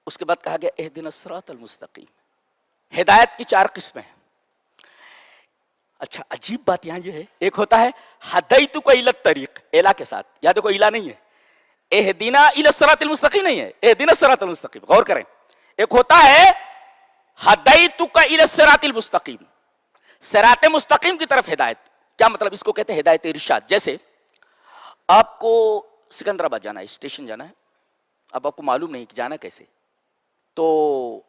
اس کے بعد کہا گیا اہدنا الصراط المستقیم. ہدایت کی 4 قسمیں ہیں. اچھا عجیب بات یہاں یہ ہے، ایک ہوتا ہے ہدیتک الی الطریق، الا کے ساتھ، یا دیکھو الا نہیں ہے، اہدنا الی الصراط المستقیم نہیں ہے، اہدنا الصراط المستقیم. غور کریں، ایک ہوتا ہے ہدیتک الی الصراط المستقیم، صراط مستقیم کی طرف ہدایت. کیا مطلب؟ اس کو کہتے ہیں ہدایت ارشاد. جیسے آپ کو سکندرآباد جانا ہے، اسٹیشن جانا ہے، اب آپ کو معلوم نہیں کہ جانا کیسے، تو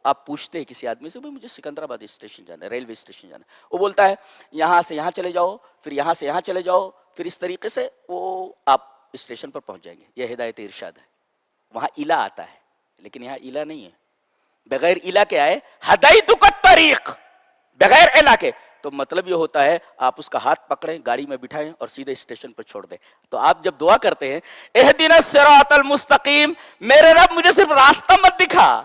آپ پوچھتے ہیں کسی آدمی سے بھائی مجھے سکندرآباد اسٹیشن جانا ہے، ریلوے اسٹیشن جانا ہے. وہ بولتا ہے یہاں سے یہاں چلے جاؤ، پھر یہاں سے یہاں چلے جاؤ، پھر اس طریقے سے وہ آپ اسٹیشن پر پہنچ جائیں گے. یہ ہدایت ارشاد ہے. وہاں الا آتا ہے، لیکن یہاں الا نہیں ہے. بغیر الا کے آئے ہدیتک الطریق، بغیر الا کے، تو مطلب یہ ہوتا ہے آپ اس کا ہاتھ پکڑیں، گاڑی میں بٹھائیں اور سیدھے اسٹیشن پر چھوڑ دیں. تو آپ جب دعا کرتے ہیں اہدنا الصراط المستقیم، میرے رب مجھے صرف راستہ مت دکھا،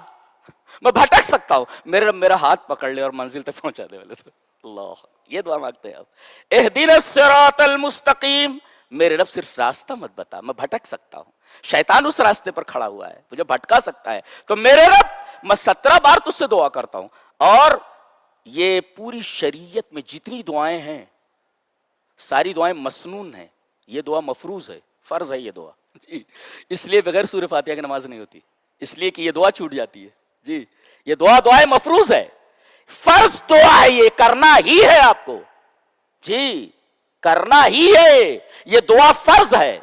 میں بھٹک سکتا ہوں، میرے رب میرا ہاتھ پکڑ لے اور منزل تک پہنچا دے. اللہ، یہ دعا مانگتے ہیں آپ، اہدنا الصراط المستقیم، میرے رب صرف راستہ مت بتا، میں بھٹک سکتا ہوں، شیطان اس راستے پر کھڑا ہوا ہے، مجھے بھٹکا سکتا ہے. تو میرے رب میں 17 بار تجھ سے دعا کرتا ہوں. اور یہ پوری شریعت میں جتنی دعائیں ہیں ساری دعائیں مسنون ہیں، یہ دعا مفروض ہے، فرض ہے یہ دعا. جی، اس لیے بغیر سورہ فاتحہ کی نماز نہیں ہوتی، اس لیے کہ یہ دعا چھوٹ جاتی ہے. جی، یہ دعائیں مفروض ہے، فرض دعا ہے، یہ کرنا ہی ہے آپ کو. جی، کرنا ہی ہے، یہ دعا فرض ہے.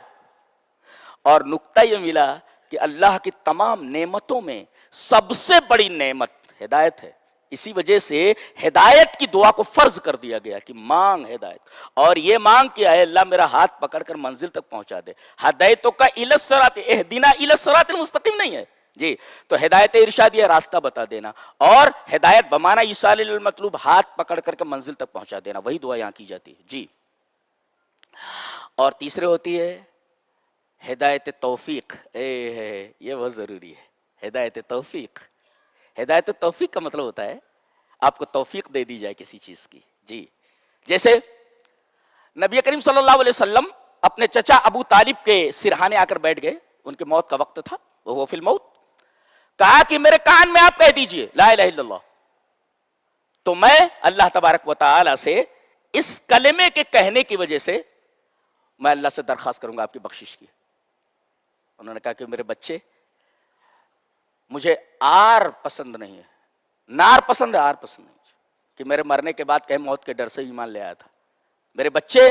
اور نقطہ یہ ملا کہ اللہ کی تمام نعمتوں میں سب سے بڑی نعمت ہدایت ہے. اسی وجہ سے ہدایت کی دعا کو فرض کر دیا گیا کہ مانگ ہدایت. اور یہ مانگ کیا ہے اللہ میرا ہاتھ پکڑ کر منزل تک پہنچا دے. ہدایتوں کا الی الصراط، اہدنا الی الصراط المستقیم نہیں ہے. جی، تو ہدایت ارشاد یہ راستہ بتا دینا، اور ہدایت بمانا ایصال المطلوب، ہاتھ پکڑ کر کے منزل تک پہنچا دینا، وہی دعا یہاں کی جاتی ہے. جی، اور تیسرے ہوتی ہے ہدایت توفیق. یہ بہت ضروری ہے، ہدایت توفیق. ہدایت توفیق کا مطلب ہوتا ہے آپ کو توفیق دے دی جائے کسی چیز کی. جی، جیسے نبی کریم صلی اللہ علیہ وسلم اپنے چچا ابو طالب کے سرہانے آ کر بیٹھ گئے، ان کے موت کا وقت تھا، وہ فی الموت. کہا کہ میرے کان میں آپ کہہ دیجئے لا الہ الا اللہ، تو میں اللہ تبارک و تعالی سے اس کلمے کے کہنے کی وجہ سے میں اللہ سے درخواست کروں گا آپ کی بخشش کی. انہوں نے کہا کہ میرے بچے، مجھے آر پسند نہیں ہے، نار پسند ہے، آر پسند نہیں، کہ میرے مرنے کے بعد کہیں موت کے ڈر سے ایمان لے آیا تھا. میرے بچے،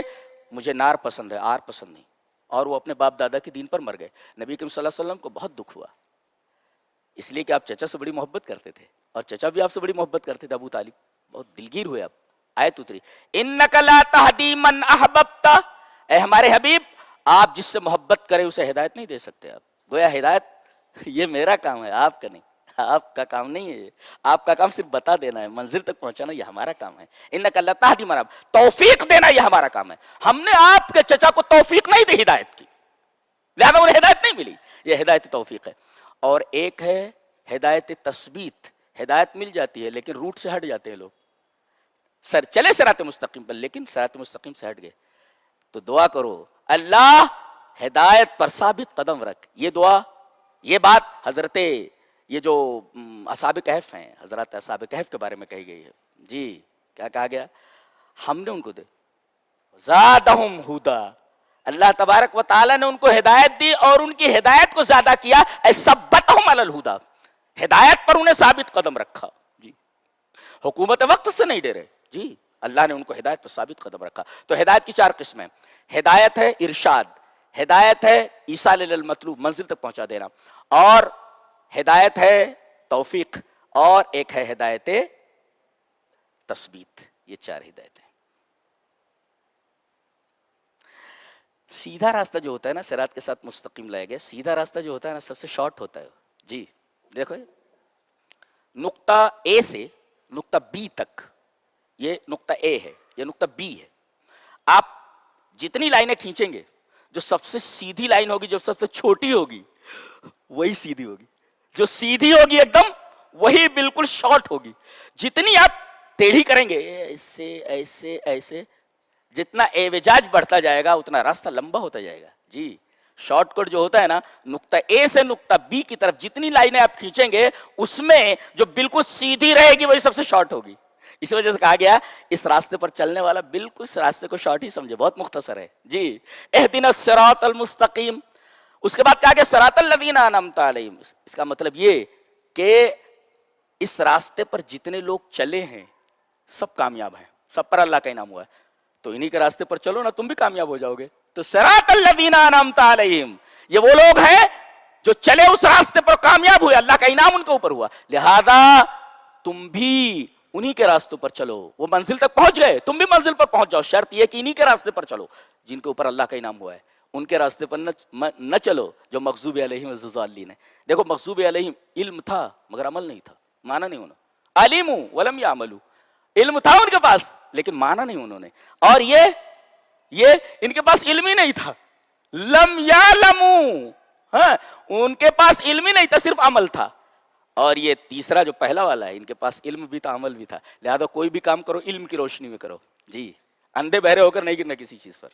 مجھے نار پسند ہے، آر پسند نہیں. اور وہ اپنے باپ دادا کے دین پر مر گئے. نبی کریم صلی اللہ علیہ وسلم کو بہت دکھ ہوا، اس لیے کہ آپ چچا سے بڑی محبت کرتے تھے، اور چچا بھی آپ سے بڑی محبت کرتے تھے، ابو طالب. بہت دلگیر ہوئے. آپ آیت اتری، انک لا تہدی من احببت، اے ہمارے حبیب، آپ جس سے محبت کریں اسے ہدایت نہیں دے سکتے. آپ گویا ہدایت یہ میرا کام ہے، آپ کا نہیں، آپ کا کام نہیں ہے. آپ کا کام صرف بتا دینا ہے، منزل تک پہنچانا یہ ہمارا کام ہے. انک لا تہدی من احببت، توفیق دینا یہ ہمارا کام ہے. ہم نے آپ کے چچا کو توفیق نہیں دی ہدایت کی، لہذا انہیں ہدایت نہیں ملی. یہ ہدایت توفیق ہے. اور ایک ہے ہدایت تثبیت. ہدایت مل جاتی ہے لیکن روٹ سے ہٹ جاتے ہیں لوگ. سر چلے صراط مستقیم پر لیکن صراط مستقیم سے ہٹ گئے. تو دعا کرو اللہ ہدایت پر ثابت قدم رکھ. یہ دعا، یہ بات حضرت یہ جو اصحاب کہف ہیں، حضرات اصحاب کہف کے بارے میں کہی گئی ہے. جی، کیا کہا گیا؟ ہم نے ان کو دے زادہم ہدا، اللہ تبارک و تعالیٰ نے ان کو ہدایت دی اور ان کی ہدایت کو زیادہ کیا. اے ثبتہم علی الہدا، ہدایت پر انہیں ثابت قدم رکھا. جی، حکومت وقت سے نہیں ڈرے. جی، اللہ نے ان کو ہدایت پر ثابت قدم رکھا. تو ہدایت کی 4 قسمیں، ہدایت ہے ارشاد، ہدایت ہے ایصال الی المطلوب، منزل تک پہنچا دینا، اور ہدایت ہے توفیق، اور ایک ہے ہدایت تثبیت. یہ 4 ہدایتیں. سیدھا راستہ جو ہوتا ہے نا، صراط کے ساتھ مستقیم لائے گئے، سیدھا راستہ جو ہوتا ہے نا سب سے شارٹ ہوتا ہے. جی دیکھو، نقطہ اے سے نقطہ بی تک، یہ نقطہ اے ہے، یہ نقطہ بی ہے. آپ جتنی لائنیں کھینچیں گے، جو سب سے سیدھی لائن ہوگی، جو سب سے چھوٹی ہوگی وہی سیدھی ہوگی، جو سیدھی ہوگی ایک دم وہی بالکل شارٹ ہوگی. جتنی آپ ٹیڑھی کریں گے، ایسے ایسے ایسے، جتنا اعوجاج بڑھتا جائے گا اتنا راستہ لمبا ہوتا جائے گا. جی، شارٹ کٹ جو ہوتا ہے نا، نقطہ اے سے نقطہ بی کی طرف جتنی لائنیں آپ کھینچیں گے اس میں جو بالکل سیدھی رہے گی وہی سب سے شارٹ ہوگی. اس وجہ سے کہا گیا اس راستے پر چلنے والا بالکل اس راستے کو شارٹ ہی سمجھے، بہت مختصر ہے جی. اہدنا الصراط المستقیم. اس کے بعد کہا گیا صراط الذین انعمت علیہم. اس کا مطلب یہ کہ اس راستے پر جتنے لوگ چلے ہیں سب کامیاب ہیں، سب پر اللہ کا انعام ہوا ہے. تو انہی کے راستے پر چلو نا، تم بھی کامیاب ہو جاؤ گے. تو صراط الذین انعمت علیہم، یہ وہ لوگ ہیں جو چلے اس راستے پر کامیاب ہوئے، اللہ کا انعام ان کے اوپر ہوا. لہذا تم بھی انہی کے راستوں پر چلو. وہ منزل تک پہنچ گئے، تم بھی منزل پر پہنچ جاؤ. شرط یہ کہ انہی کے راستے پر چلو جن کے اوپر اللہ کا انعام ہوا ہے. ان کے راستے پر نہ چلو جو مغضوب علیہم الضالین ہے. دیکھو مغضوب علیہم علم تھا مگر عمل نہیں تھا، مانا نہیں انہوں. علموا ولم یعملوا، علم تھا ان کے پاس لیکن مانا نہیں انہوں نے. اور یہ ان کے پاس علم ہی نہیں تھا، لم یعلموا، ہاں ان کے پاس علم ہی نہیں تھا، صرف عمل تھا. اور یہ تیسرا جو پہلا والا ہے، ان کے پاس علم بھی تھا عمل بھی تھا. لہذا کوئی بھی کام کرو علم کی روشنی میں کرو جی، اندھے بہرے ہو کر نہیں گرنا کسی چیز پر.